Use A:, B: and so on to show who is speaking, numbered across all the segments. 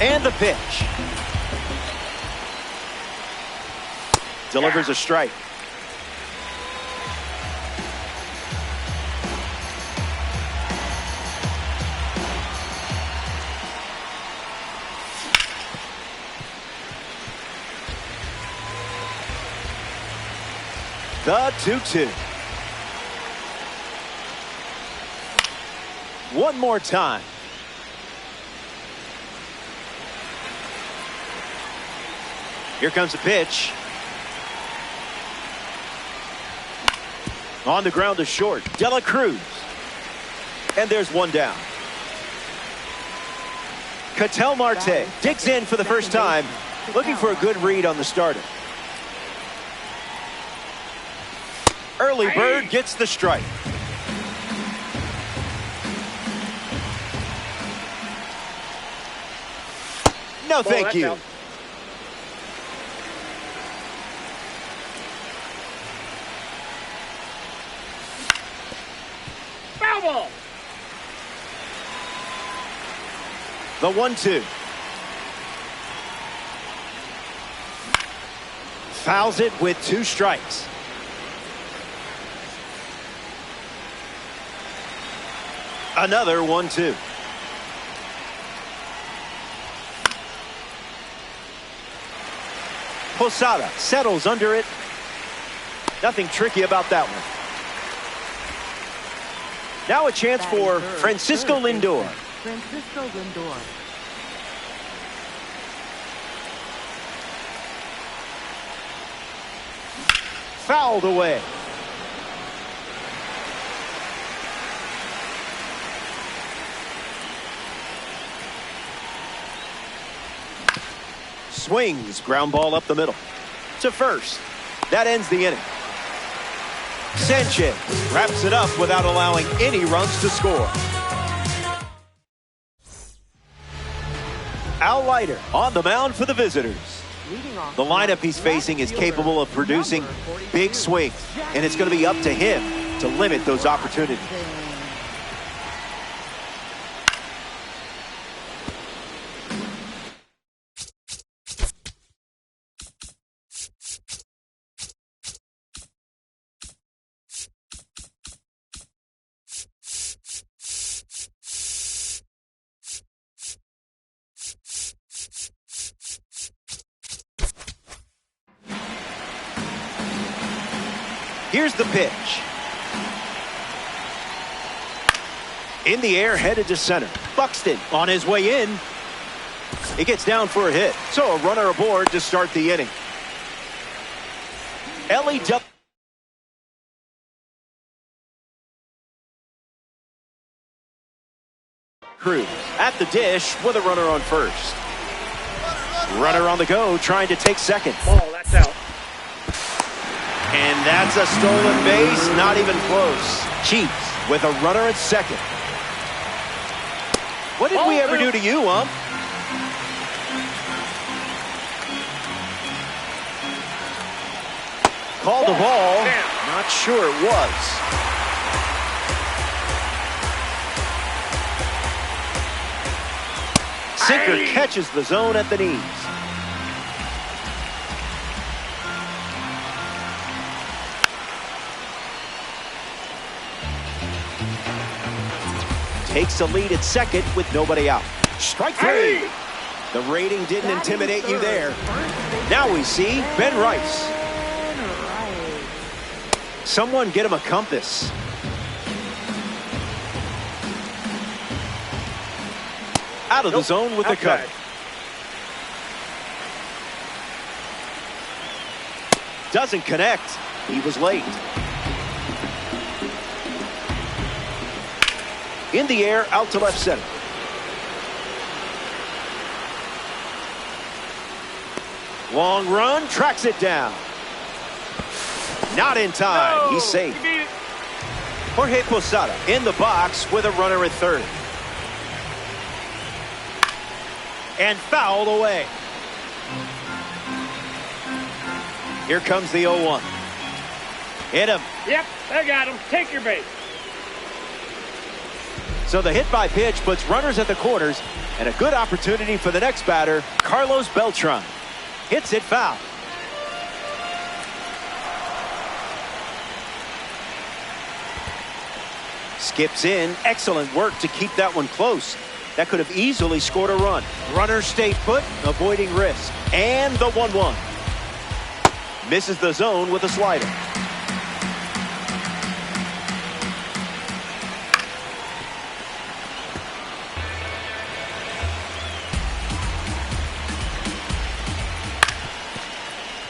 A: And the pitch. Delivers a strike. The 2-2. One more time. Here comes the pitch. On the ground to short. Dela Cruz. And there's one down. Ketel Marte digs in for the first time, looking for a good read on the starter. Early bird gets the strike. No, thank you.
B: Foul ball.
A: The 1-2. Fouls it with 2 strikes. Another 1-2. Posada settles under it. Nothing tricky about that one. Now a chance for Francisco Lindor.
C: Francisco Lindor.
A: Fouled away. Swings, ground ball up the middle. To first. That ends the inning. Sanchez wraps it up without allowing any runs to score. Al Leiter on the mound for the visitors. The lineup he's facing is capable of producing big swings, and it's going to be up to him to limit those opportunities. Here's the pitch. In the air, headed to center. Buxton on his way in. He gets down for a hit. So a runner aboard to start the inning. L.E.W. Cruz at the dish with a runner on first. Runner on the go, trying to take second.
B: Ball, that's out.
A: And that's a stolen base, not even close. Chiefs with a runner at second. What did we ever do to you, Called the ball. Not sure it was. Sinker catches the zone at the knees. Takes a lead at second with nobody out. Strike 3. The rating didn't intimidate you there. Now we see Ben Rice. Someone get him a compass. Out of the zone with the cut. Doesn't connect. He was late. In the air, out to left center. Long run, tracks it down. Not in time.
B: No,
A: he's safe. Jorge Posada in the box with a runner at third. And fouled away. Here comes the 0-1. Hit him.
B: Yep, I got him. Take your bait.
A: So the hit by pitch puts runners at the corners and a good opportunity for the next batter, Carlos Beltran. Hits it foul. Skips in. Excellent work to keep that one close. That could have easily scored a run. Runner stayed put, avoiding risk. And the 1-1. Misses the zone with a slider.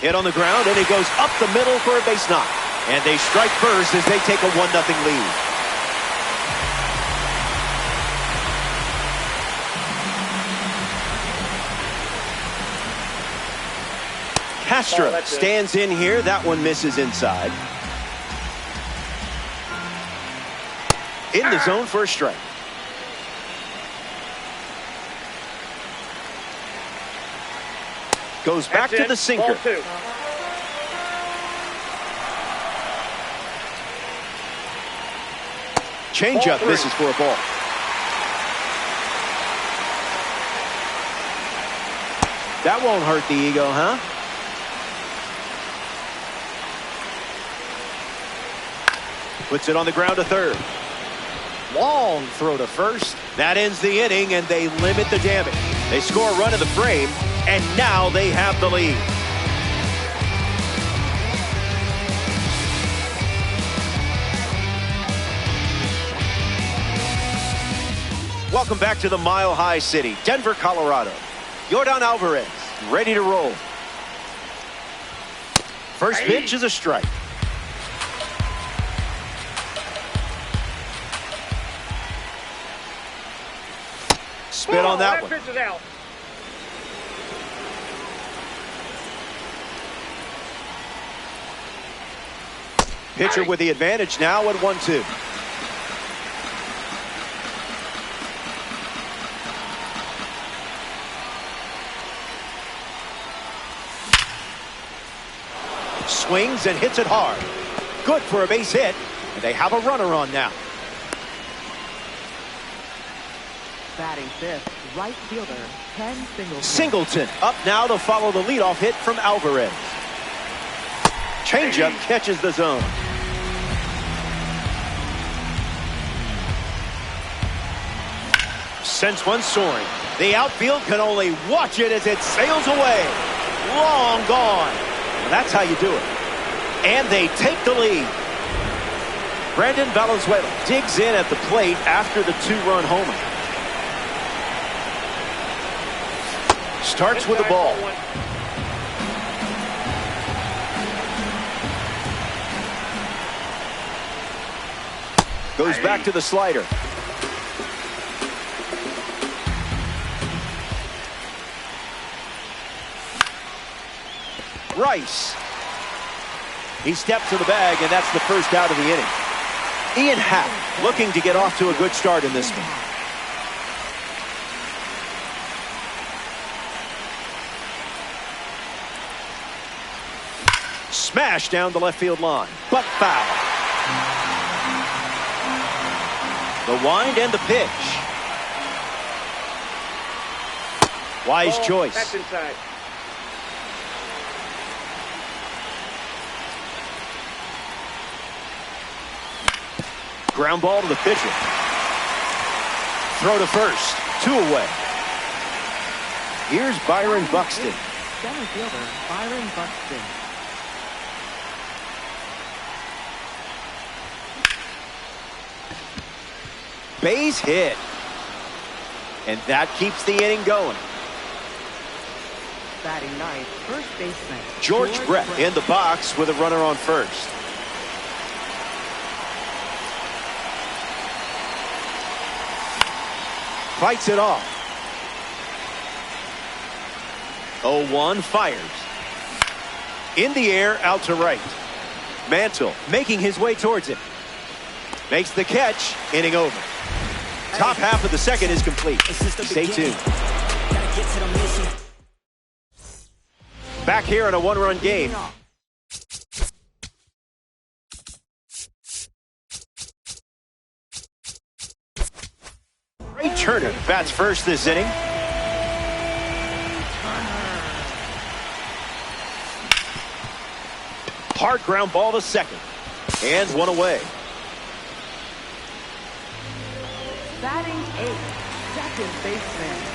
A: Hit on the ground, and it goes up the middle for a base knock. And they strike first as they take a 1-0 lead. Castro stands in here. That one misses inside. In the zone for a strike. Goes back to the sinker. Changeup misses for a ball. That won't hurt the ego, huh? Puts it on the ground to third. Long throw to first. That ends the inning, and they limit the damage. They score a run in the frame, and now they have the lead. Welcome back to the Mile High City, Denver, Colorado. Yordan Alvarez, ready to roll. First pitch is a strike. Spit on that one. Pitcher with the advantage now at 1-2. Swings and hits it hard. Good for a base hit. And they have a runner on now.
C: Batting fifth, right fielder, Ken Singleton.
A: Singleton up now to follow the leadoff hit from Alvarez. Changeup catches the zone. Sends one soaring. The outfield can only watch it as it sails away. Long gone. Well, that's how you do it. And they take the lead. Brandon Valenzuela digs in at the plate after the two-run homer. Starts with the ball. Goes back to the slider. Rice. He steps to the bag, and that's the first out of the inning. Ian Happ looking to get off to a good start in this one. Smash down the left field line, but foul. The wind and the pitch. Wise choice.
B: That's inside.
A: Ground ball to the pitcher. Throw to first. 2 away. Here's Byron Buxton.
C: Center fielder, Byron Buxton.
A: Base hit. And that keeps the inning going.
C: Batting ninth, first baseman,
A: George Brett in the box with a runner on first. Fights it off. 0-1 fires. In the air, out to right. Mantle making his way towards it. Makes the catch. Inning over. Top half of the second is complete. Stay tuned. Back here in a one-run game. Turner bats first this inning. Hard ground ball to second. And one away.
C: Batting eighth, second baseman,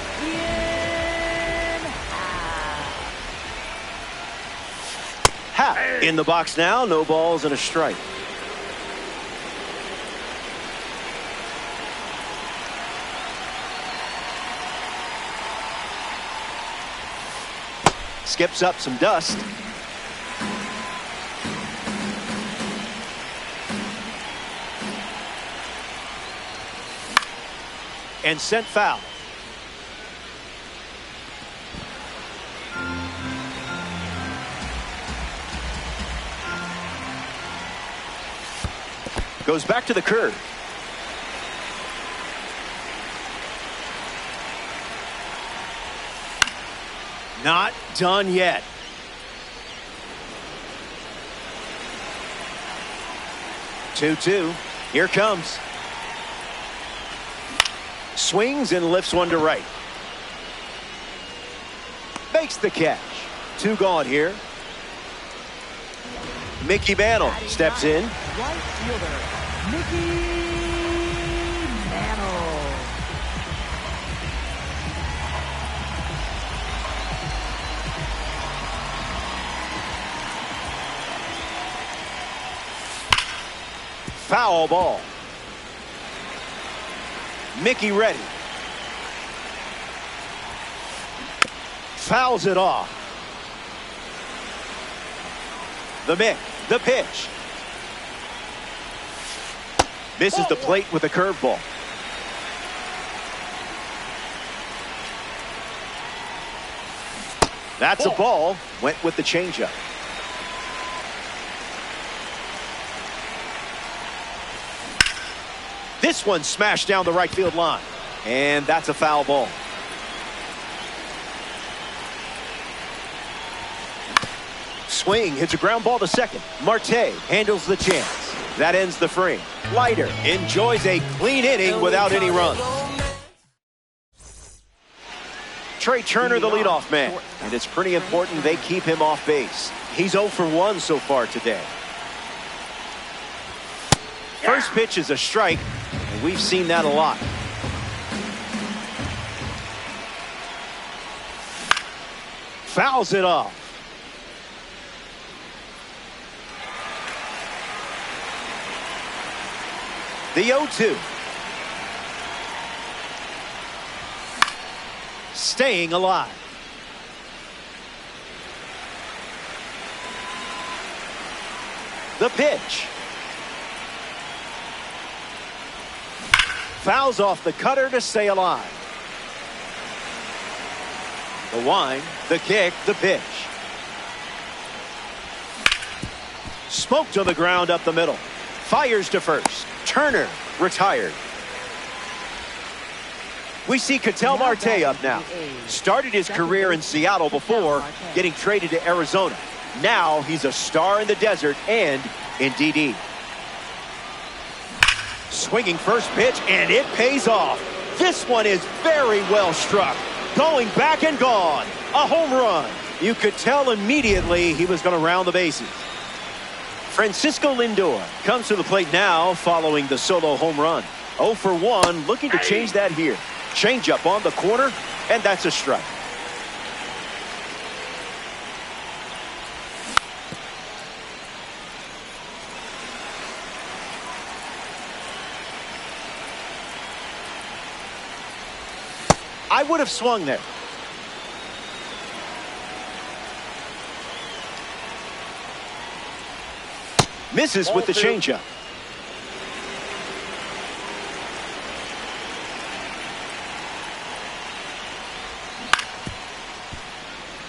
A: Happ in the box now. No balls and a strike. Skips up some dust. And sent foul. Goes back to the curve. Not done yet. Two-two. Here comes. Swings and lifts one to right. Makes the catch. Two gone here. Mickey Mantle steps in.
C: right fielder, Mickey Mantle.
A: Foul ball. Mickey ready. Fouls it off. The Mick, the pitch. Misses the plate with a curveball. That's a ball. Went with the changeup. This one smashed down the right field line. And that's a foul ball. Swing hits a ground ball to second. Marte handles the chance. That ends the frame. Leiter enjoys a clean inning without any runs. Trey Turner, the leadoff man. And it's pretty important they keep him off base. He's 0 for 1 so far today. First pitch is a strike, and we've seen that a lot. Fouls it off. The 0-2. Staying alive. The pitch. Fouls off the cutter to stay alive. The wind, the kick, the pitch. Smoked on the ground up the middle. Fires to first. Turner retired. We see Ketel Marte up now. Started his career in Seattle before getting traded to Arizona. Now he's a star in the desert and in DD. Swinging first pitch, and it pays off. This one is very well struck. Going back and gone. A home run. You could tell immediately he was going to round the bases. Francisco Lindor comes to the plate now following the solo home run. 0 for 1, looking to change that here. Changeup on the corner, and that's a strike. I would have swung there. Misses with the changeup.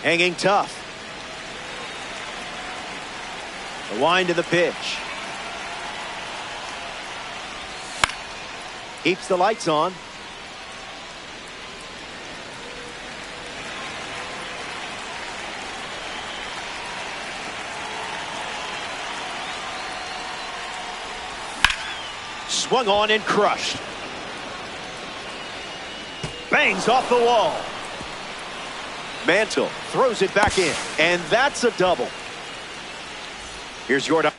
A: Hanging tough. The wind to the pitch. Keeps the lights on. Swung on and crushed. bangs off the wall. Mantle throws it back in, and that's a double. Here's Jordan.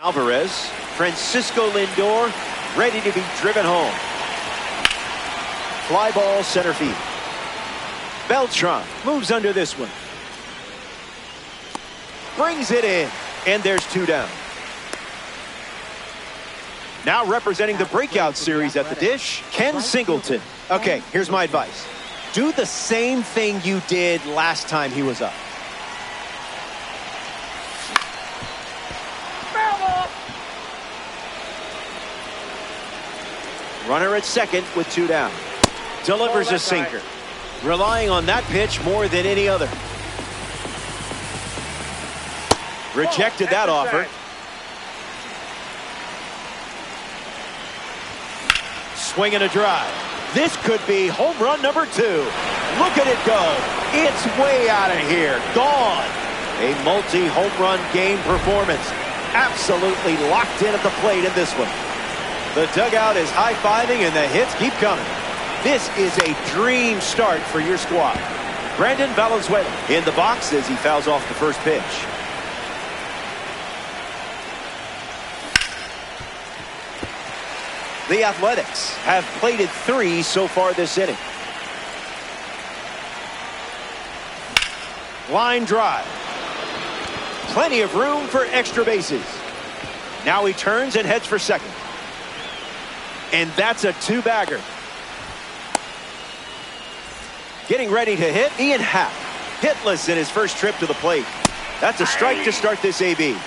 A: Alvarez, Francisco Lindor, ready to be driven home. Fly ball center field. Beltran moves under this one. Brings it in, and there's 2 down. Now representing the breakout series at the dish, Ken Singleton. Okay, here's my advice. Do the same thing you did last time he was up. Runner at second with 2 down. Delivers a sinker. Relying on that pitch more than any other. Rejected that offer. Swing and a drive. This could be home run number 2. Look at it go. It's way out of here. Gone. A multi-home run game performance. Absolutely locked in at the plate in this one. The dugout is high-fiving and the hits keep coming. This is a dream start for your squad. Brandon Valenzuela in the box as he fouls off the first pitch. The Athletics have plated 3 so far this inning. Line drive. Plenty of room for extra bases. Now he turns and heads for second. And that's a 2-bagger. Getting ready to hit, Ian Happ. Hitless in his first trip to the plate. That's a strike to start this AB.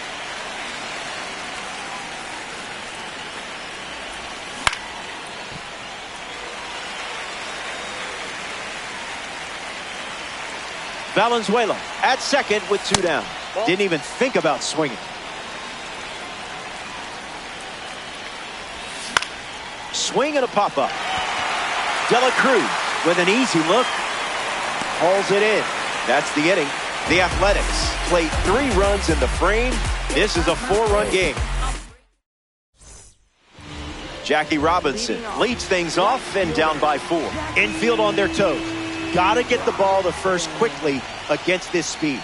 A: Valenzuela at second with 2 down. Didn't even think about swinging. Swing and a pop-up. De La Cruz with an easy look. Hauls it in. That's the inning. The Athletics played 3 runs in the frame. This is a 4-run game. Jackie Robinson leads things off and down by 4. Infield on their toes. Gotta get the ball to first quickly against this speed.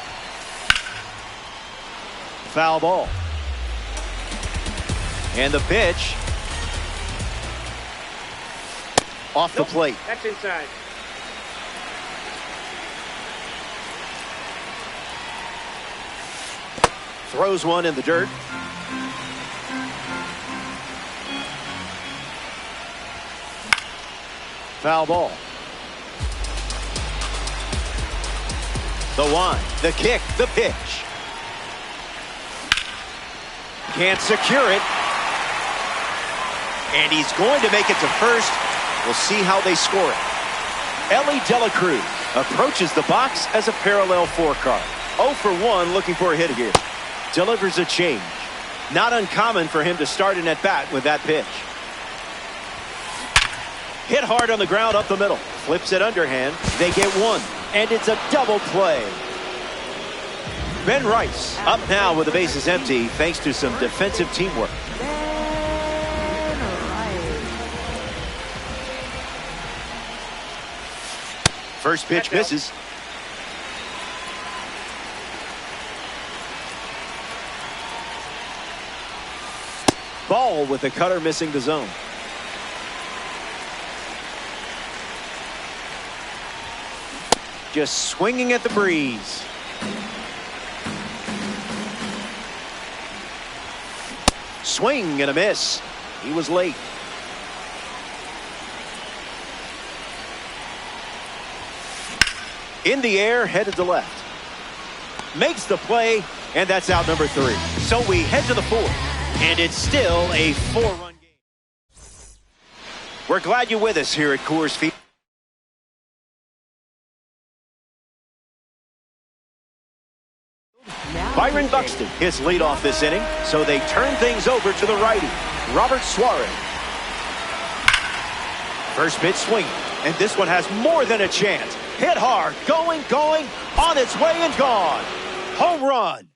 A: Foul ball. And the pitch. Off the plate.
B: That's inside.
A: Throws one in the dirt. Foul ball. The one, the kick, the pitch. Can't secure it. And he's going to make it to first. We'll see how they score it. Ellie De La Cruz approaches the box as a parallel 4 card. 0 for 1 looking for a hit here. Delivers a change. Not uncommon for him to start an at-bat with that pitch. Hit hard on the ground up the middle. Flips it underhand. They get 1. And it's a double play. Ben Rice up now with the bases empty thanks to some defensive teamwork. First pitch misses. Ball with the cutter missing the zone. Just swinging at the breeze. Swing and a miss. He was late. In the air, headed to left. Makes the play, and that's out number 3. So we head to the 4th, and it's still a 4-run game. We're glad you're with us here at Coors Field. Byron Buxton hits leadoff this inning, so they turn things over to the righty, Robert Suarez. First pitch swinging, and this one has more than a chance. Hit hard, going, on its way and gone. Home run.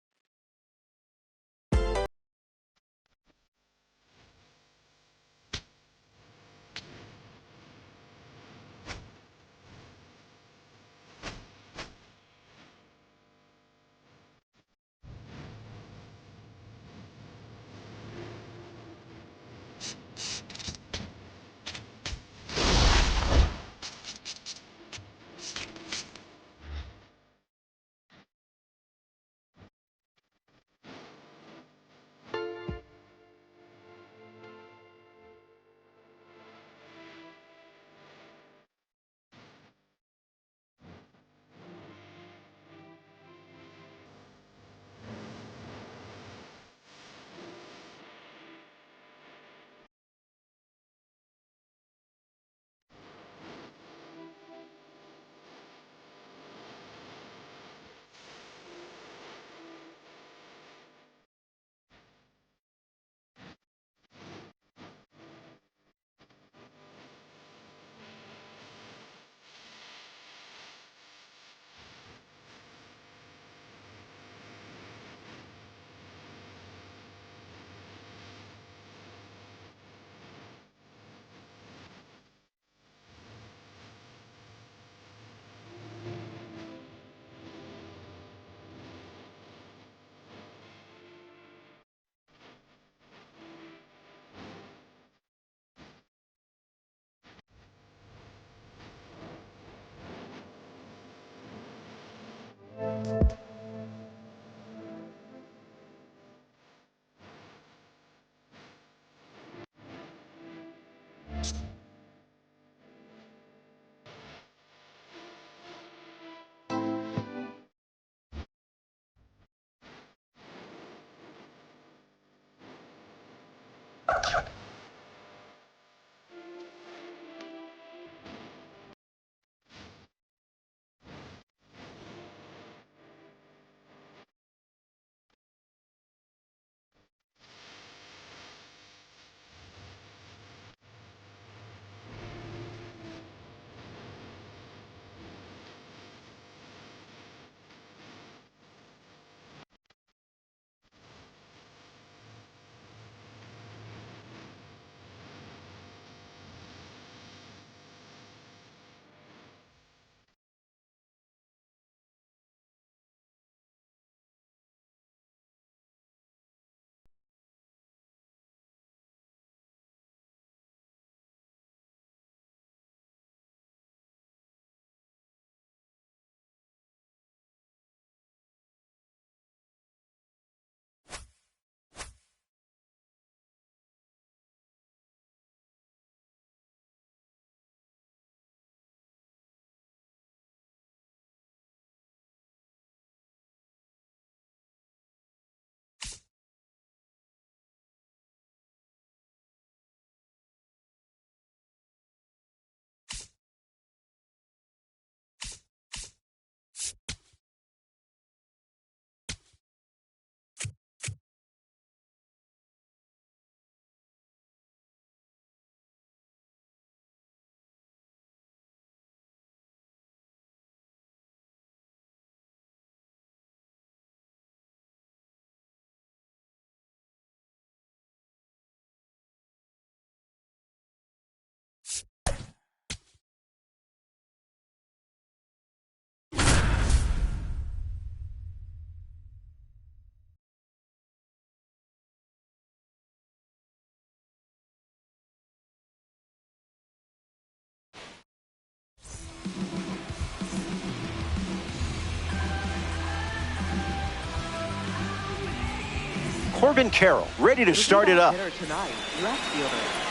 A: Corbin Carroll ready to start it up.
C: Hitter tonight, left fielder,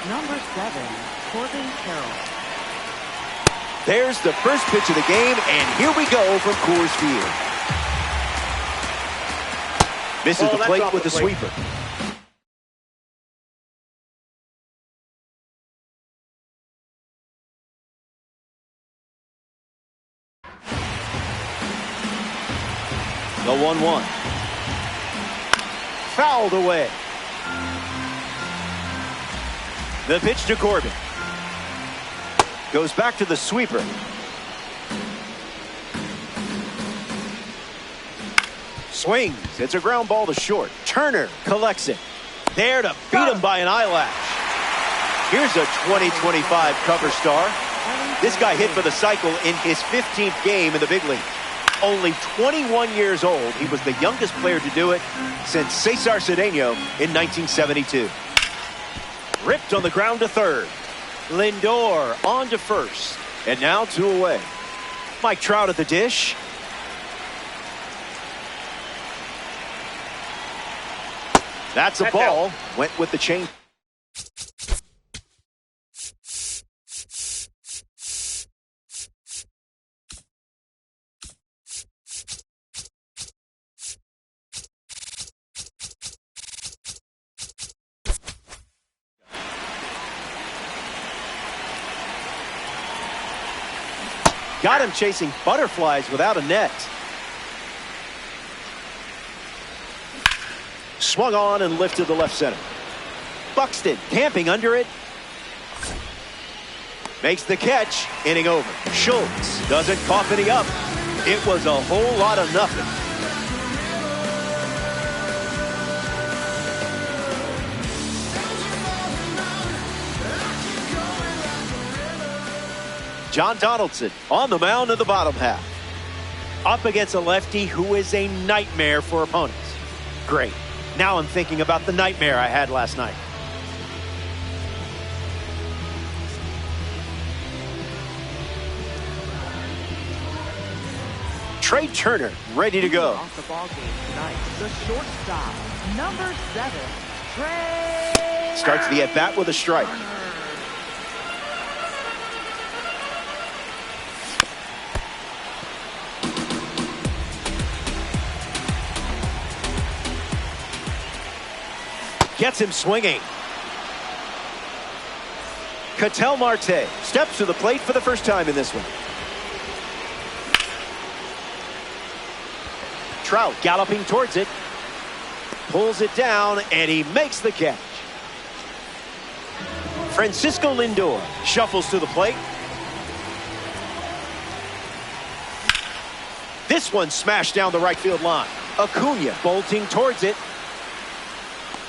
C: number 7, Corbin Carroll.
A: There's the first pitch of the game, and here we go from Coors Field. Misses the plate with the sweeper. The 1-1. Fouled away. The pitch to Corbin. Goes back to the sweeper. Swings. It's a ground ball to short. Turner collects it. There to beat him by an eyelash. Here's a 2025 cover star. This guy hit for the cycle in his 15th game in the big league. Only 21 years old. He was the youngest player to do it since Cesar Cedeno in 1972. Ripped on the ground to third. Lindor on to first. And now 2 away. Mike Trout at the dish. That's a ball. Went with the chain. Got him chasing butterflies without a net. Swung on and lifted to left center. Buxton camping under it. Makes the catch. Inning over. Schultz doesn't cough any up. It was a whole lot of nothing. John Donaldson on the mound in the bottom half. Up against a lefty who is a nightmare for opponents. Great. Now I'm thinking about the nightmare I had last night. Trey Turner ready to go.
C: Off the ball game tonight, the shortstop, number 7, Trey.
A: Starts the at-bat with a strike. Gets him swinging. Ketel Marte steps to the plate for the first time in this one. Trout galloping towards it. Pulls it down, and he makes the catch. Francisco Lindor shuffles to the plate. This one smashed down the right field line. Acuna bolting towards it.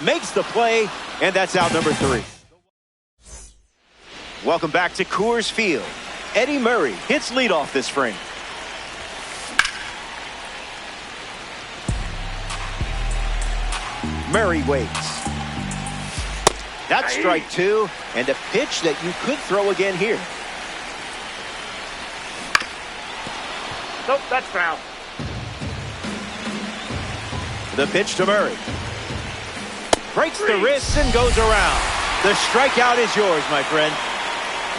A: Makes the play, and that's out number 3. Welcome back to Coors Field. Eddie Murray hits leadoff this frame. Murray waits. That's strike 2, and a pitch that you could throw again here.
B: Nope, that's foul.
A: The pitch to Murray. Breaks the wrist and goes around. The strikeout is yours, my friend.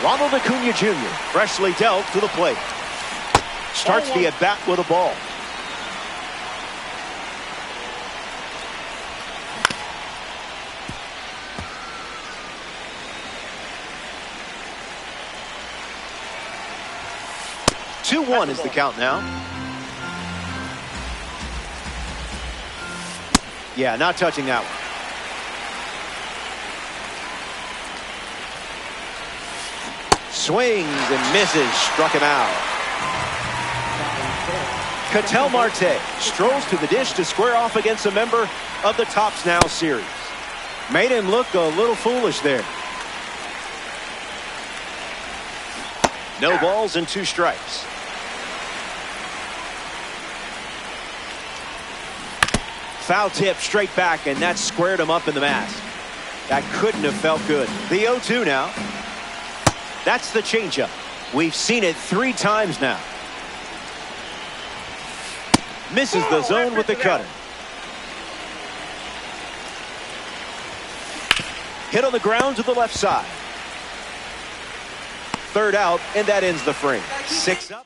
A: Ronald Acuna Jr. freshly dealt to the plate. Starts the at-bat with a ball. Two-one is the count now. Yeah, not touching that one. Swings and misses, struck him out. Ketel Marte strolls to the dish to square off against a member of the Topps Now series. Made him look a little foolish there. No balls and 2 strikes. Foul tip straight back, and that squared him up in the mask. That couldn't have felt good. The 0-2 now. That's the changeup. We've seen it 3 times now. Misses the zone with the cutter. Hit on the ground to the left side. 3rd out, and that ends the frame. 6 up.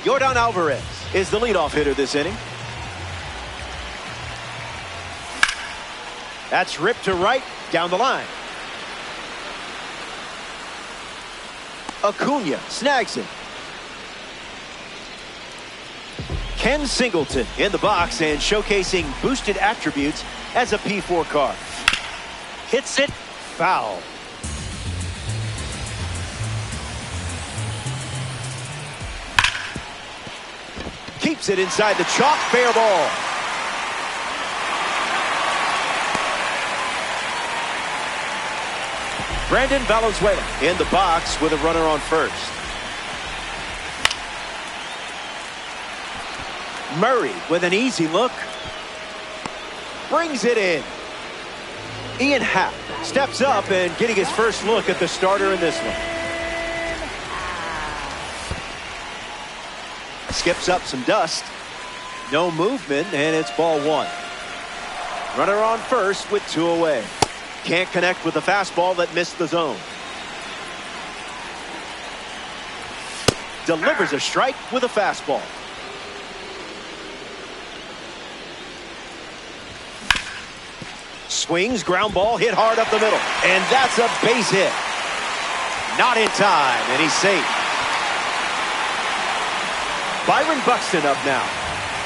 A: Yordan Alvarez is the leadoff hitter this inning. That's ripped to right, down the line. Acuna snags it. Ken Singleton in the box and showcasing boosted attributes as a P4 car. Hits it, foul. Keeps it inside the chalk. Fair ball. Brandon Valenzuela in the box with a runner on first. Murray with an easy look. Brings it in. Ian Happ steps up and getting his first look at the starter in this one. Skips up some dust. No movement, and it's ball one. Runner on first with two away. Can't connect with the fastball that missed the zone. Delivers a strike with a fastball. Swings, ground ball, hit hard up the middle. And that's a base hit. Not in time, and he's safe. Byron Buxton up now.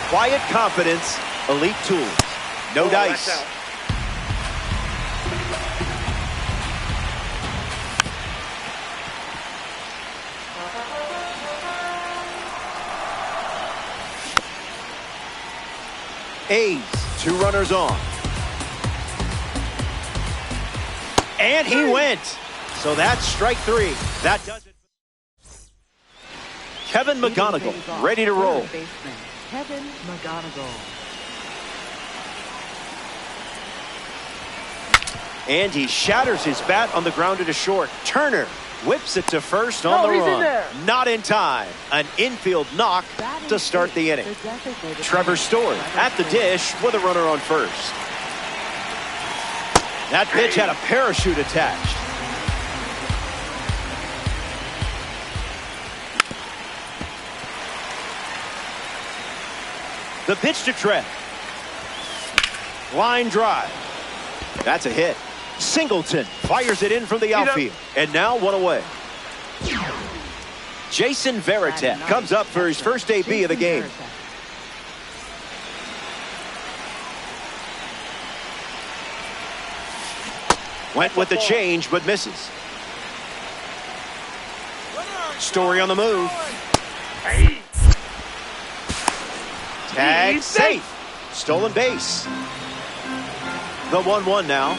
A: Quiet confidence, elite tools. No dice. A's, two runners on. And he went. So that's strike three. That does it. Kevin McGonigal ready to roll.
C: Kevin McGonigal.
A: And he shatters his bat on the grounder to short. Turner whips it to first on the run. Not in time. An infield knock to start the inning. Trevor Story at the dish with a runner on first. That pitch had a parachute attached. The pitch to Trent. Line drive. That's a hit. Singleton fires it in from the outfield. And now one away. Jason Varitek comes up for his first AB of the game. Went with the change, but misses. Story on the move. Tag safe. Stolen base. The 1-1 now.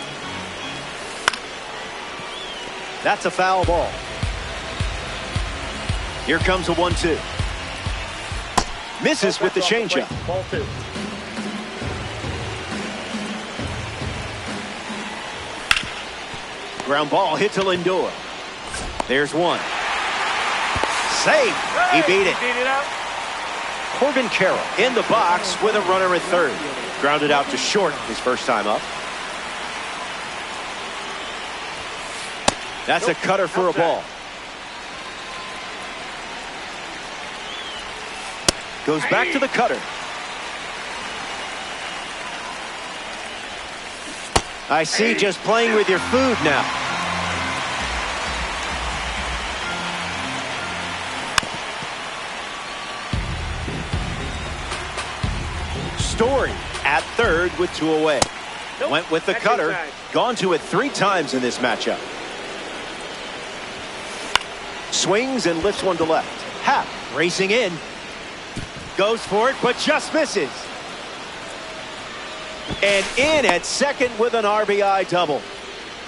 A: That's a foul ball. Here comes a 1-2. Misses with the changeup.
B: Ball two.
A: Ground ball hit to Lindor. There's one. Save. He beat it. Corbin Carroll in the box with a runner at third. Grounded out to short his first time up. That's a cutter for a ball. Goes back to the cutter. I see, just playing with your food now. Story at third with two away. Went with the cutter. Gone to it 3 times in this matchup. Swings and lifts one to left. Happ racing in. Goes for it, but just misses. And in at second with an RBI double.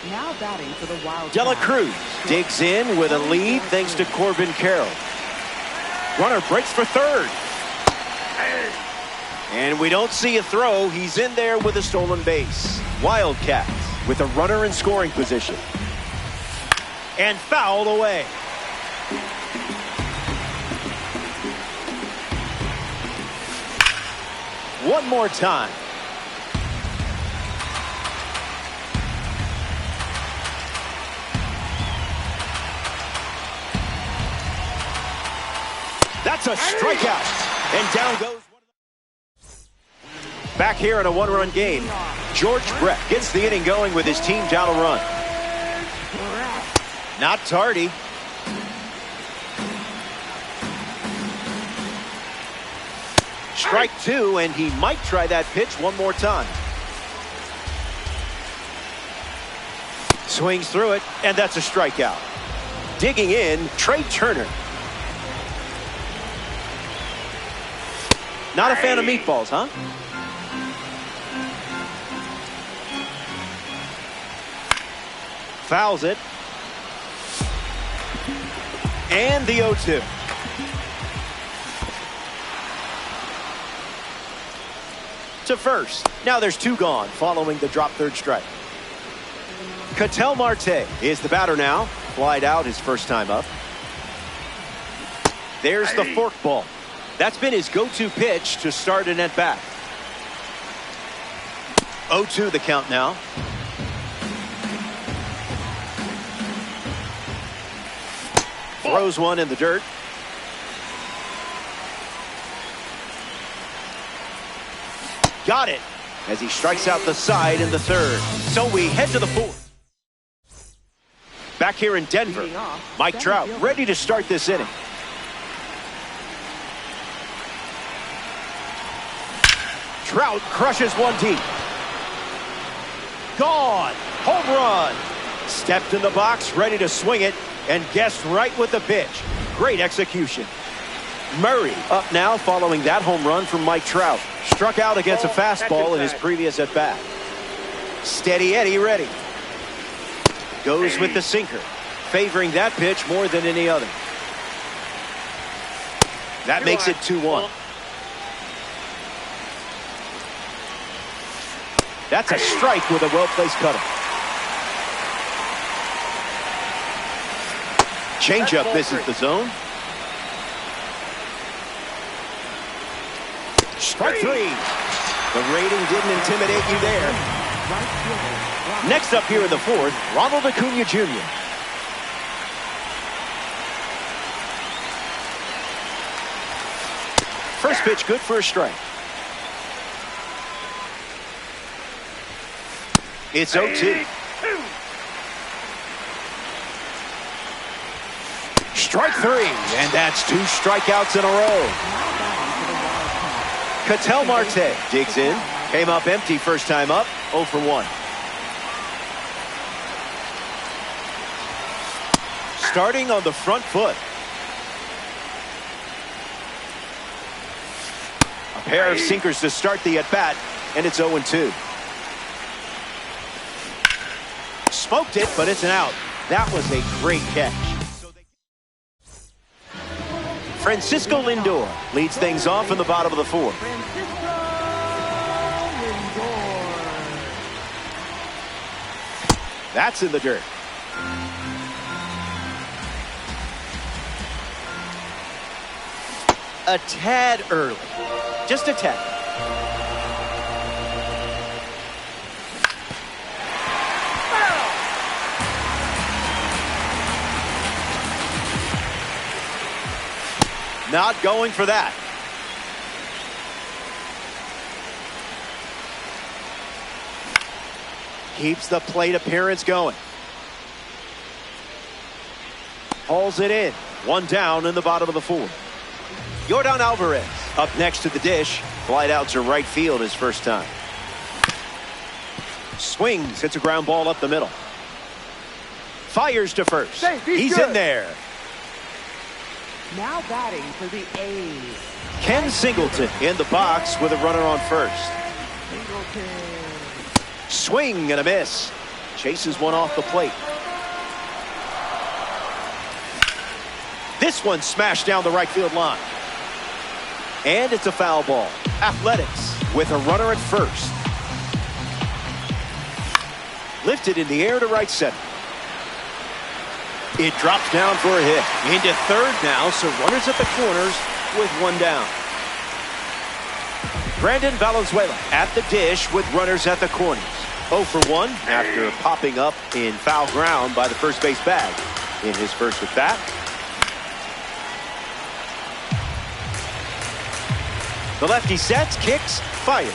C: Now batting for the Wild.
A: De La Cruz digs in with a lead thanks to Corbin Carroll. Runner breaks for third. And we don't see a throw. He's in there with a stolen base. Wildcats with a runner in scoring position. And fouled away. One more time. That's a strikeout. And down goes. Back here in a one-run game, George Brett gets the inning going with his team down a run. Not tardy. Strike two, and he might try that pitch one more time. Swings through it, and that's a strikeout. Digging in, Trey Turner. Not a fan of meatballs, huh? Fouls it. And the 0-2. To first. Now there's 2 gone following the drop third strike. Ketel Marte is the batter now. Flied out his first time up. There's the forkball. That's been his go-to pitch to start an at-bat. 0-2 the count now. Throws one in the dirt. Got it as he strikes out the side in the third. So we head to the fourth. Back here in Denver, Mike Trout ready to start this inning. Trout crushes one deep. Gone. Home run. Stepped in the box, ready to swing it, and guessed right with the pitch. Great execution. Murray up now following that home run from Mike Trout. Struck out against a fastball in his previous at-bat. Steady Eddie ready. Goes with the sinker, favoring that pitch more than any other. That makes it 2-1. That's a strike with a well-placed cutter. Changeup misses the zone. Strike 3. The rating didn't intimidate you there. Next up here in the fourth, Ronald Acuna Jr. First pitch good for a strike. It's 0-2. Strike 3, and that's 2 strikeouts in a row. Ketel Marte digs in. Came up empty first time up, 0 for 1. Starting on the front foot. A pair of sinkers to start the at-bat, and it's 0-2. Smoked it, but it's an out. That was a great catch. Francisco Lindor leads things off in the bottom of the fourth. That's in the dirt. A tad early. Just a tad. Not going for that. Keeps the plate appearance going. Hauls it in. 1 down in the bottom of the fourth. Yordan Alvarez up next to the dish. Flied out to right field his first time. Swings, hits a ground ball up the middle. Fires to first. He's in there.
C: Now batting for the A's.
A: Ken Singleton in the box with a runner on first. Swing and a miss. Chases one off the plate. This one smashed down the right field line. And it's a foul ball. Athletics with a runner at first. Lifted in the air to right center. It drops down for a hit. Into third now, so runners at the corners with 1 down. Brandon Valenzuela at the dish with runners at the corners. 0 for 1 after popping up in foul ground by the first base bag in his first at bat. The lefty sets, kicks, fires.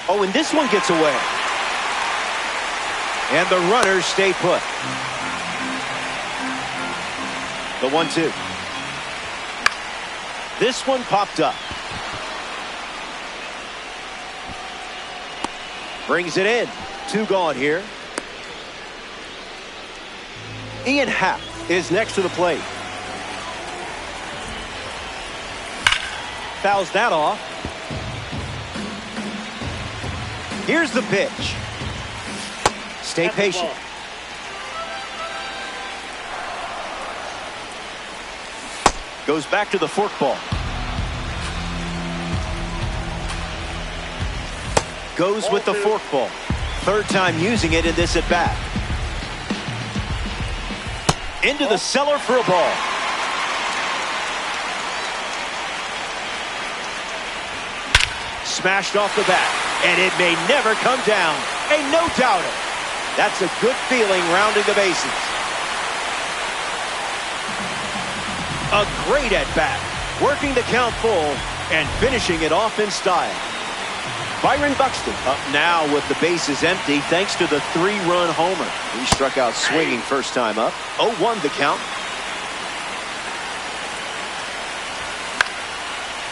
A: Oh, and this one gets away. And the runners stay put. The 1-2. This one popped up. Brings it in. 2 gone here. Ian Happ is next to the plate. fouls that off. Here's the pitch. Stay patient. Goes back to the forkball. Goes with the forkball. Third time using it in this at bat. Into the cellar for a ball. Smashed off the bat, and it may never come down. Ain't no doubter. That's a good feeling rounding the bases. A great at-bat, working the count full and finishing it off in style. Byron Buxton up now with the bases empty thanks to the 3-run homer. He struck out swinging first time up. 0-1 the count.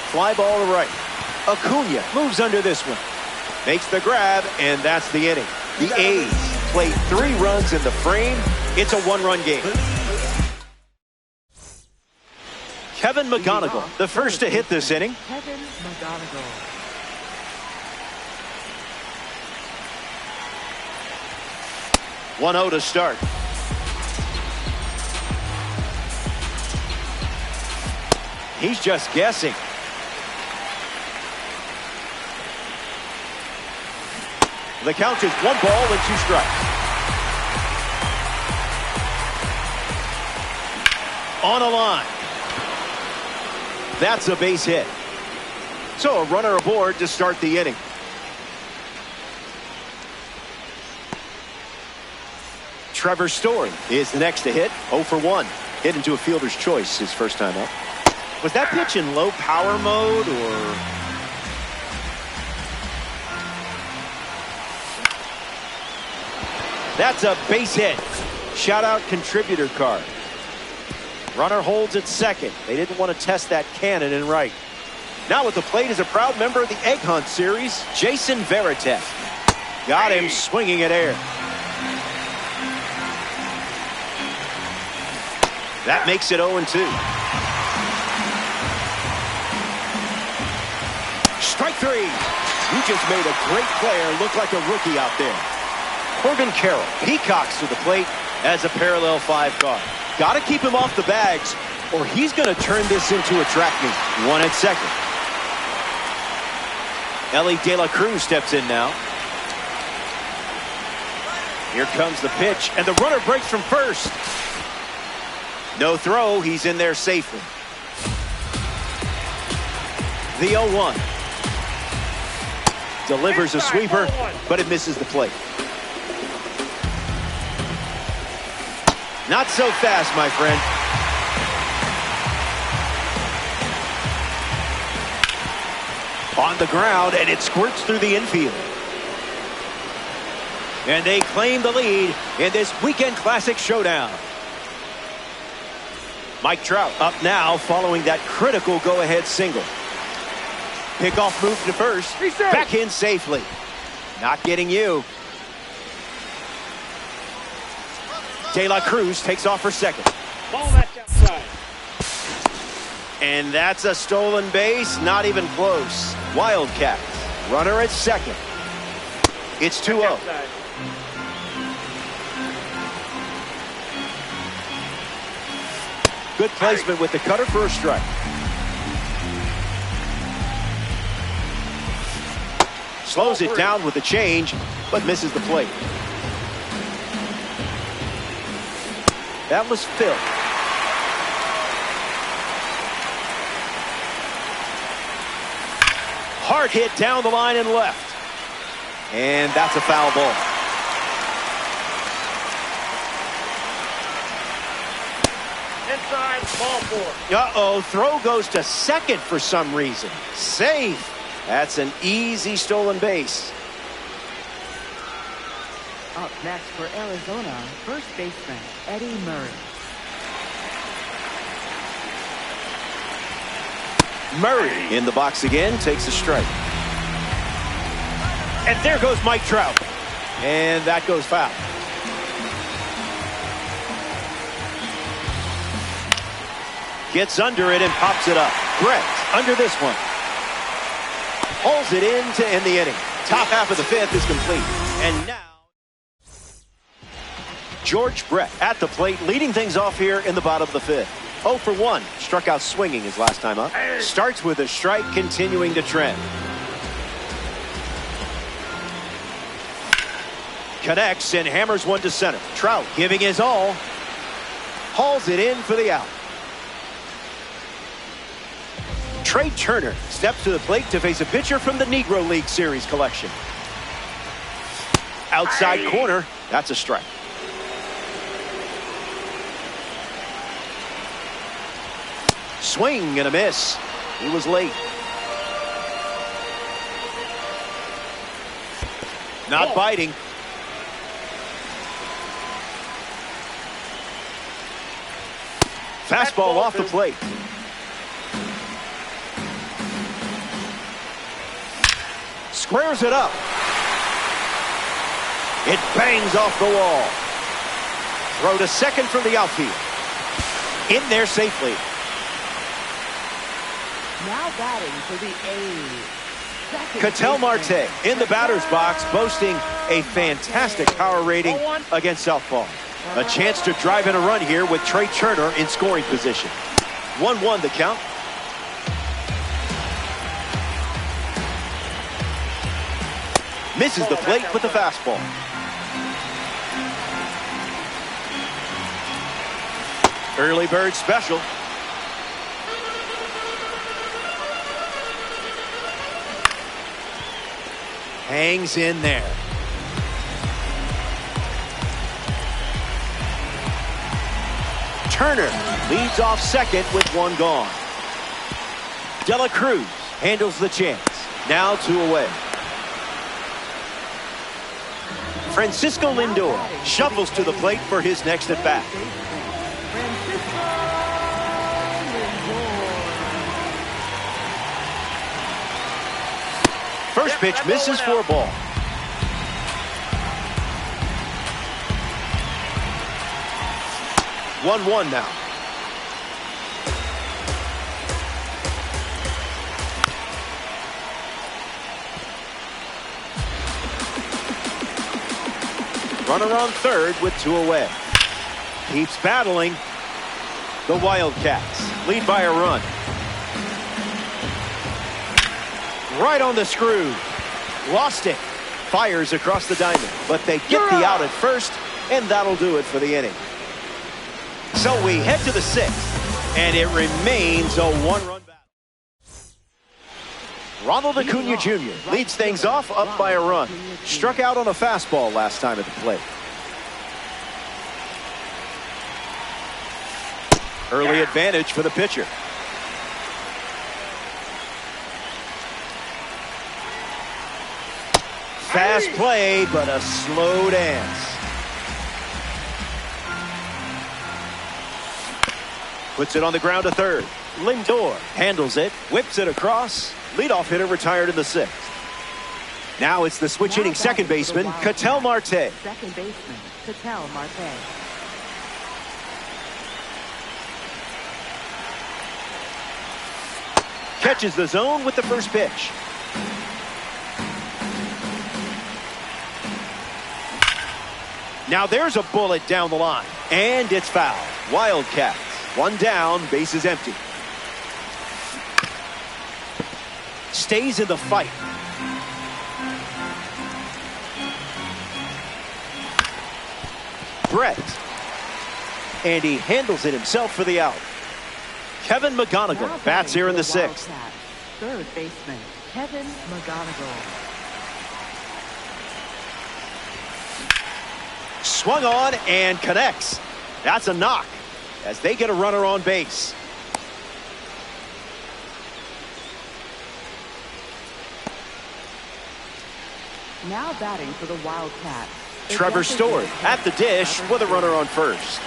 A: Fly ball to right. Acuna moves under this one. Makes the grab, and that's the inning. The A's played 3 runs in the frame. It's a 1-run game. Kevin McGonigal, the first to hit this inning.
C: Kevin McGonigal.
A: One-0 to start. He's just guessing. The count is 1 ball and 2 strikes. On a line. That's a base hit. So a runner aboard to start the inning. Trevor Story is the next to hit. 0 for 1. Hit into a fielder's choice his first time up. Was that pitch in low power mode or... That's a base hit. Shout out contributor card. Runner holds at second. They didn't want to test that cannon in right. Now at the plate is a proud member of the Egg Hunt series, Jason Veritek. Got him swinging at air. That makes it 0-2. Strike 3. You just made a great player look like a rookie out there. Corbin Carroll peacocks to the plate as a parallel 5 card. Got to keep him off the bags, or he's going to turn this into a track meet. 1 at second. Ellie De La Cruz steps in now. Here comes the pitch, and the runner breaks from first. No throw. He's in there safely. The 0-1. Delivers a sweeper, but it misses the plate. Not so fast, my friend. On the ground, and it squirts through the infield. And they claim the lead in this weekend classic showdown. Mike Trout up now following that critical go-ahead single. Pickoff move to first. Back in safely. Not getting you. De La Cruz takes off for second.
B: Ball that's outside.
A: And that's a stolen base. Not even close. Wildcats. Runner at second. It's 2-0. Good placement with the cutter for a strike. Slows it down with the change, but misses the plate. That was Phil. Hard hit down the line and left. And that's a foul ball.
B: Inside, ball 4.
A: Uh-oh, throw goes to second for some reason. Safe. That's an easy stolen base.
C: Up next for Arizona, first baseman Eddie Murray.
A: Murray in the box again, takes a strike. And there goes Mike Trout. And that goes foul. Gets under it and pops it up. Brett under this one. Hauls it in to end the inning. Top half of the fifth is complete. And now, George Brett at the plate, leading things off here in the bottom of the fifth. 0 for 1. Struck out swinging his last time up. Starts with a strike, continuing to trend. Connects and hammers one to center. Trout giving his all. Hauls it in for the out. Trey Turner steps to the plate to face a pitcher from the Negro League Series collection. Outside corner. That's a strike. Swing and a miss. He was late. Not biting. Fastball off the plate. Squares it up. It bangs off the wall. Throw to second from the outfield. In there safely.
C: Now batting for the A's.
A: Ketel Marte in the batter's box, boasting a fantastic power rating against southpaw. A chance to drive in a run here with Trey Turner in scoring position. 1-1 the count. Misses the plate with the fastball. Early bird special. Hangs in there. Turner leads off second with one gone. De La Cruz handles the chance. Now 2 away. Francisco Lindor shuffles to the plate for his next at bat. First pitch misses for a ball. One now. Runner on third with 2 away. Keeps battling. The Wildcats lead by a run. Right on the screw. Lost it. Fires across the diamond. But they get the out at first, and that'll do it for the inning. So we head to the 6th, and it remains a 1-run battle. Ronald Acuna Jr. leads things off up by a run. Struck out on a fastball last time at the plate. Early advantage for the pitcher. Fast play, but a slow dance. Puts it on the ground to third. Lindor handles it, whips it across. Leadoff hitter retired in the 6th. Now it's the switch hitting second baseman, Ketel Marte.
C: Second baseman, Ketel Marte.
A: Catches the zone with the first pitch. Now there's a bullet down the line, and it's foul. Wildcats, 1 down, bases empty. Stays in the fight. Brett. And he handles it himself for the out. Kevin McGonigal bats here in the 6th.
C: Third baseman, Kevin McGonigal.
A: Swung on and connects. That's a knock as they get a runner on base.
C: Now batting for the Wildcats.
A: Trevor Story at the dish with a runner on first.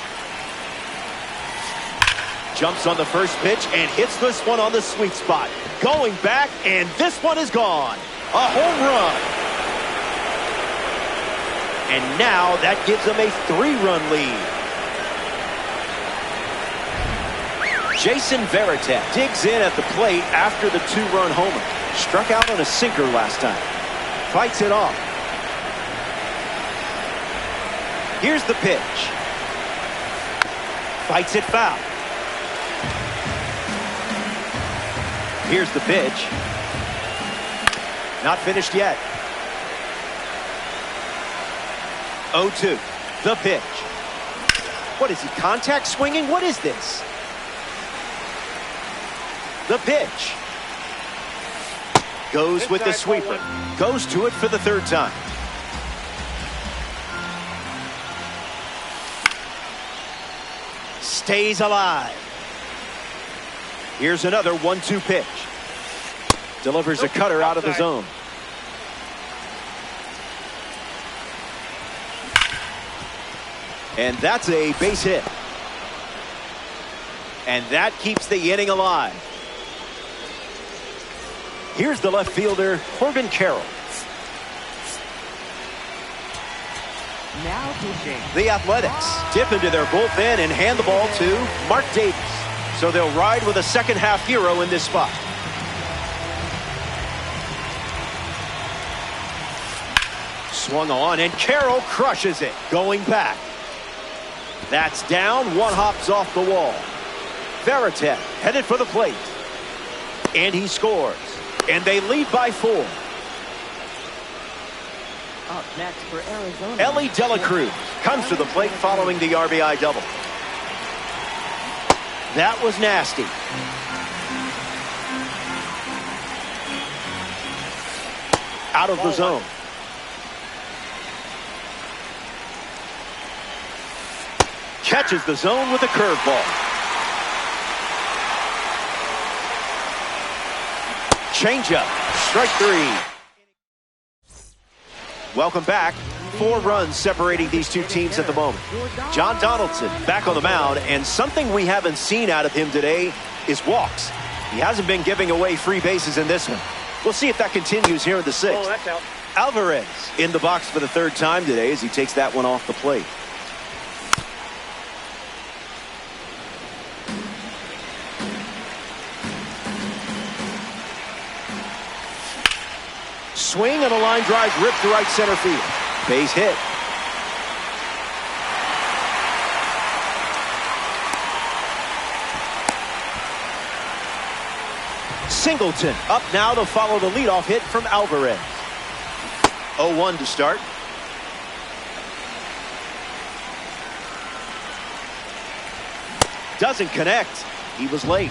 A: Jumps on the first pitch and hits this one on the sweet spot. Going back, and this one is gone. A home run. And now that gives them a 3-run lead. Jason Varitek digs in at the plate after the 2-run homer. Struck out on a sinker last time. Fights it off. Here's the pitch. Fights it foul. Here's the pitch. Not finished yet. 0-2. The pitch. What is he, contact swinging? What is this? The pitch. Goes with the sweeper. Goes to it for the third time. Stays alive. Here's another 1-2 pitch. Delivers a cutter out of the zone. And that's a base hit. And that keeps the inning alive. Here's the left fielder, Corbin Carroll.
C: Now pitching.
A: The Athletics dip into their bullpen and hand the ball to Mark Davis. So they'll ride with a second half hero in this spot. Swung on and Carroll crushes it. Going back. That's down. One hops off the wall. Veritek headed for the plate. And he scores. And they lead by 4.
C: Up next for Arizona.
A: Ellie Dela Cruz comes to the plate following the RBI double. That was nasty. Out of the zone. Catches the zone with a curveball. Changeup. Strike 3. Welcome back. 4 runs separating these two teams at the moment. John Donaldson back on the mound, and something we haven't seen out of him today is walks. He hasn't been giving away free bases in this one. We'll see if that continues here in the 6th.
B: Oh, that's out.
A: Alvarez in the box for the 3rd time today as he takes that one off the plate. Swing and a line drive ripped to right center field. Base hit. Singleton up now to follow the leadoff hit from Alvarez. 0-1 to start. Doesn't connect. He was late.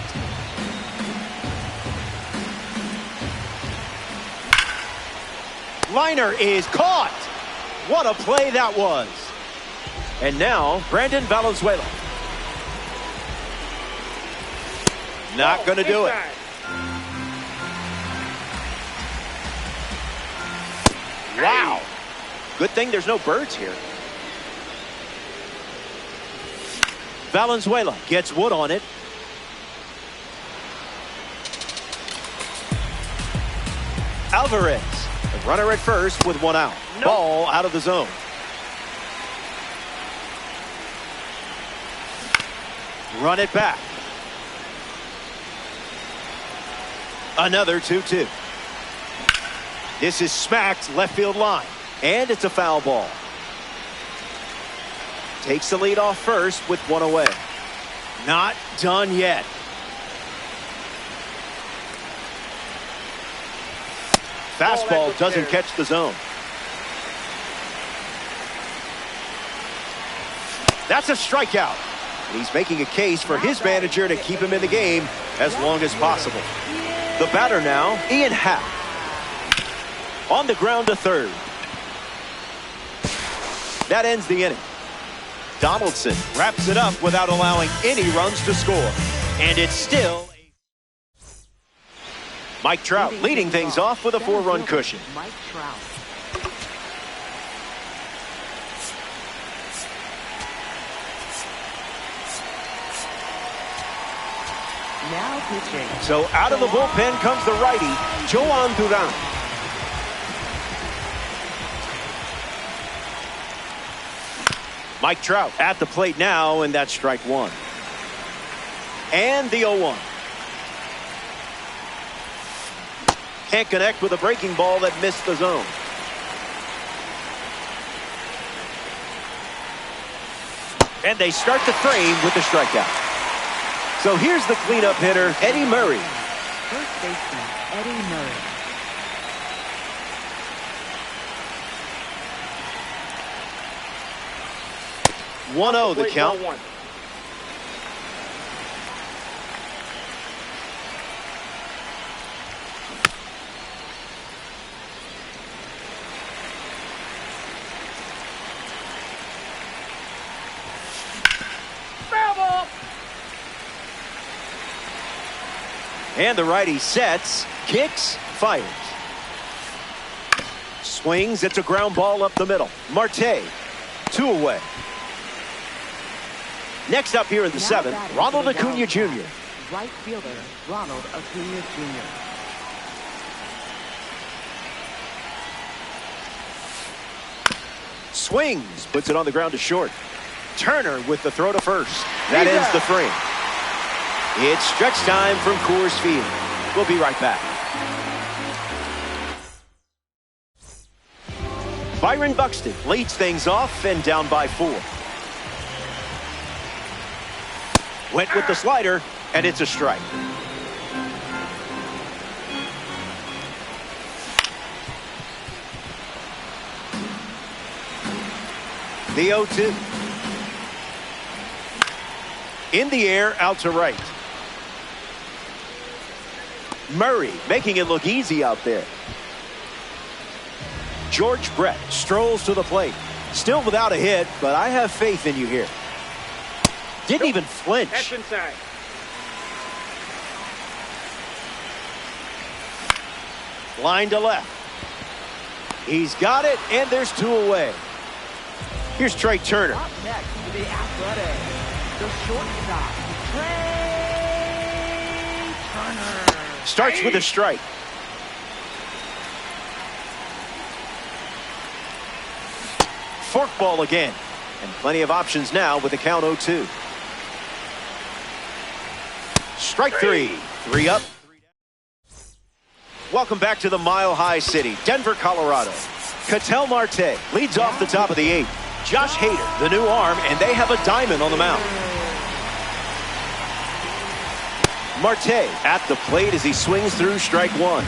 A: Liner is caught. What a play that was. And now Brandon Valenzuela. Not going to do it. Wow. Good thing there's no birds here. Valenzuela gets wood on it. Alvarez, the runner at first with 1 out. Nope. Ball out of the zone. Run it back. Another 2-2. This is smacked left field line. And it's a foul ball. Takes the lead off first with 1 away. Not done yet. Fastball doesn't catch the zone. That's a strikeout. He's making a case for his manager to keep him in the game as long as possible. The batter now, Ian Happ. On the ground to third. That ends the inning. Donaldson wraps it up without allowing any runs to score. And it's still Mike Trout leading things off with a 4-run cushion.
C: Mike Trout. Now pitching.
A: So out of the bullpen comes the righty, Joan Duran. Mike Trout at the plate now, and that's strike 1. And the 0-1. Can't connect with a breaking ball that missed the zone. And they start the frame with the strikeout. So here's the cleanup hitter, Eddie Murray.
C: First baseman, Eddie Murray.
A: One-0 the count. And the righty sets, kicks, fires. Swings, it's a ground ball up the middle. Marte, 2 away. Next up here in the 7th, Ronald Acuna Jr.
C: Right fielder, Ronald Acuna Jr.
A: Swings, puts it on the ground to short. Turner with the throw to first. That ends the frame. It's stretch time from Coors Field. We'll be right back. Byron Buxton leads things off and down by 4. Went with the slider, and it's a strike. The 0-2. In the air, out to right. Murray making it look easy out there. George Brett strolls to the plate. Still without a hit, but I have faith in you here. Didn't even flinch.
B: That's inside.
A: Line to left. He's got it, and there's 2 away. Here's Trey Turner.
C: Up next to the Athletic, the shortstop, Trey Turner.
A: Starts with a strike. Forkball again. And plenty of options now with the count 0-2. Strike 3. 3 up. 3 down. Welcome back to the Mile High City, Denver, Colorado. Ketel Marte leads off the top of the 8th. Josh Hader, the new arm, and they have a diamond on the mound. Marte at the plate as he swings through strike 1.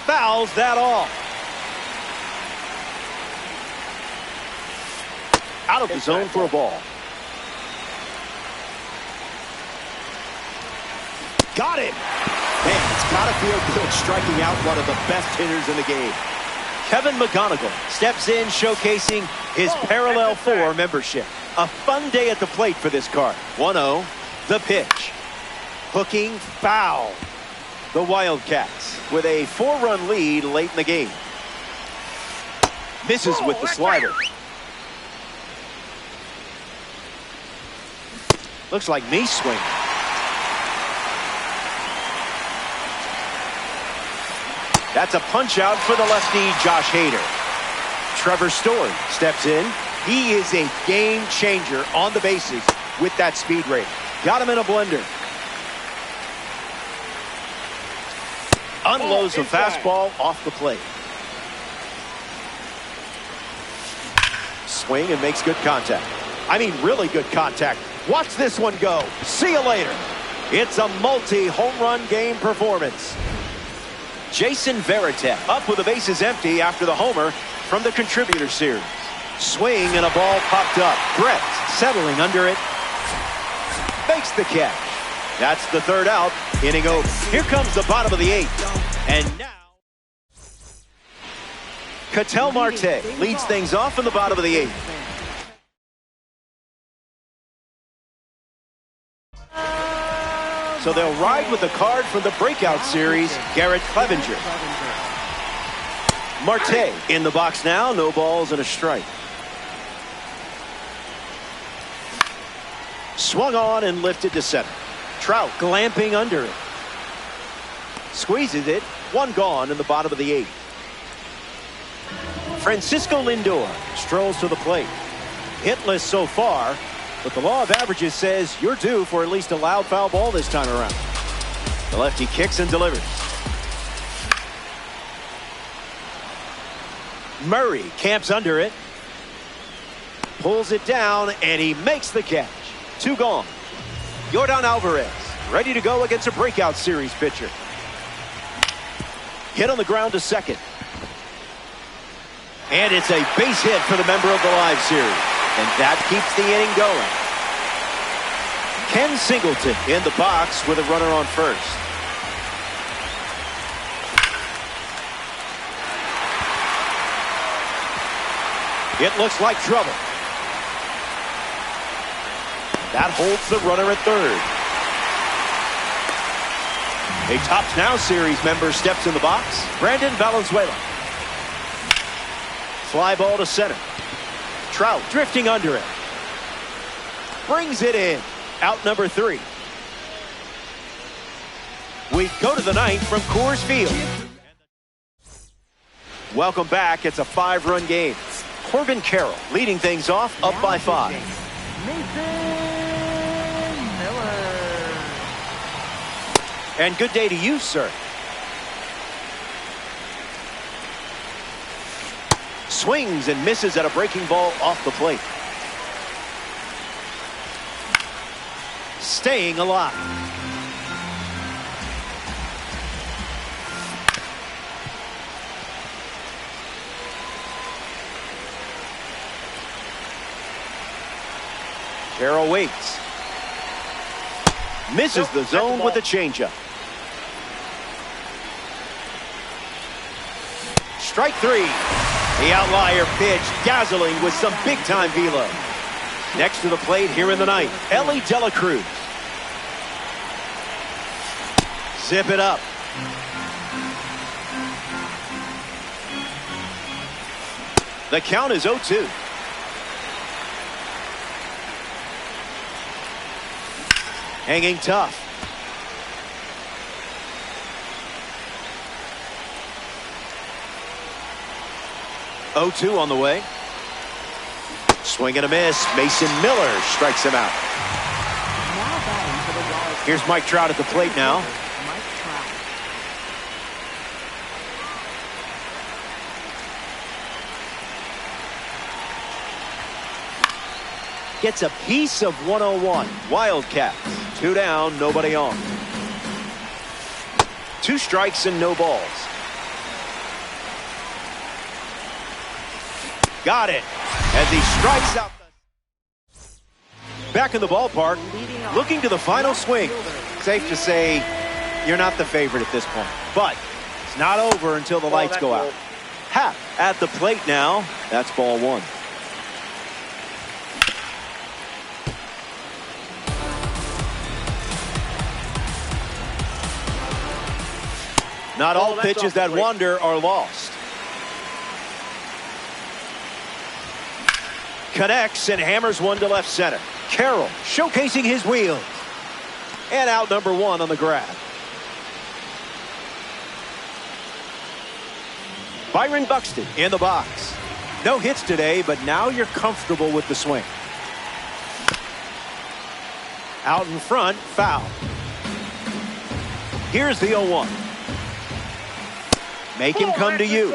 A: Fouls that off. Out of the zone for a ball. Got it. Man, it's got to feel good striking out one of the best hitters in the game. Kevin McGonigal steps in, showcasing his Parallel 4 membership. A fun day at the plate for this card. 1-0, the pitch. Hooking, foul. The Wildcats with a 4-run lead late in the game. Misses with the slider. Looks like knee swing. That's a punch out for the lefty, Josh Hader. Trevor Story steps in. He is a game changer on the bases with that speed rate. Got him in a blender. Unloads a fastball off the plate. Swing and makes good contact. I mean, really good contact. Watch this one go. See you later. It's a multi-home run game performance. Jason Varitek up with the bases empty after the homer from the contributor series. Swing and a ball popped up. Brett settling under it. Makes the catch. That's the 3rd out. Inning over. Here comes the bottom of the 8th. And now Ketel Marte leads things off in the bottom of the 8th. So they'll ride with the card from the breakout series, Garrett Clevenger. Marte in the box now, no balls and a strike. Swung on and lifted to center. Trout glamping under it. Squeezes it, 1 gone in the bottom of the 8th. Francisco Lindor strolls to the plate. Hitless so far, but the law of averages says you're due for at least a loud foul ball this time around. The lefty kicks and delivers. Murray camps under it. Pulls it down, and he makes the catch. 2 gone. Yordan Alvarez ready to go against a breakout series pitcher. Hit on the ground to second. And it's a base hit for the member of the live series. And that keeps the inning going. Ken Singleton in the box with a runner on first. It looks like trouble. That holds the runner at third. A Tops Now series member steps in the box. Brandon Valenzuela. Fly ball to center. Trout drifting under it. Brings it in. Out number 3. We go to the ninth from Coors Field. Welcome back. It's a 5-run game. Corbin Carroll leading things off, up by 5. And good day to you, sir. Swings and misses at a breaking ball off the plate. Staying alive. Carroll waits. Misses the zone with a changeup. Strike 3. The outlier pitch, dazzling with some big-time velo. Next to the plate here in the ninth, Ellie De La Cruz. Zip it up. The count is 0-2. Hanging tough. Oh-2 on the way. Swing and a miss. Mason Miller strikes him out. Here's Mike Trout at the plate now. Gets a piece of 101. Wildcats. 2 down, nobody on. 2 strikes and no balls. Got it. As he strikes out. Back in the ballpark, looking to the final swing. Safe to say, you're not the favorite at this point. But it's not over until the lights go out. Happ at the plate now. That's ball 1. Not all pitches that wander are lost. Connects and hammers one to left center. Carroll showcasing his wheels. And out number 1 on the grab. Byron Buxton in the box. No hits today, but now you're comfortable with the swing. Out in front, foul. Here's the 0-1. Make him come to you.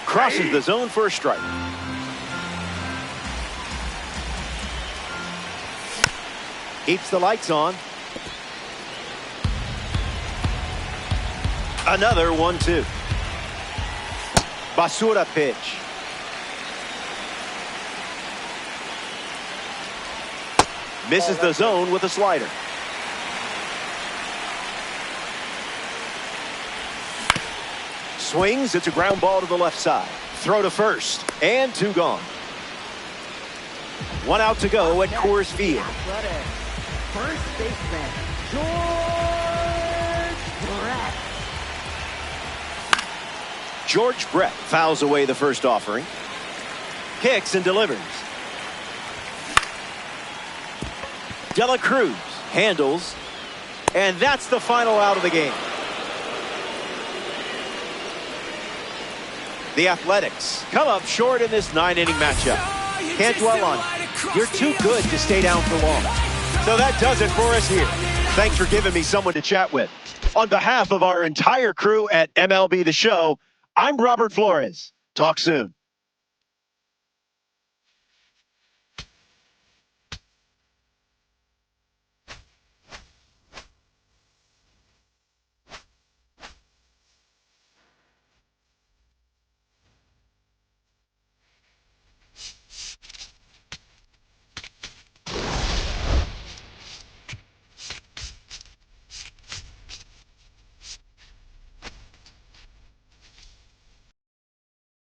A: Crosses the zone for a strike. Keeps the lights on. Another 1-2. Basura pitch. Misses the zone with a slider. Swings. It's a ground ball to the left side. Throw to first. And 2 gone. 1 out to go at Coors Field.
C: First baseman, George Brett.
A: George Brett fouls away the first offering. Kicks and delivers. De La Cruz handles. And that's the final out of the game. The Athletics come up short in this 9-inning matchup. Can't dwell on it. You're too good to stay down for long. So that does it for us here. Thanks for giving me someone to chat with. On behalf of our entire crew at MLB The Show, I'm Robert Flores. Talk soon.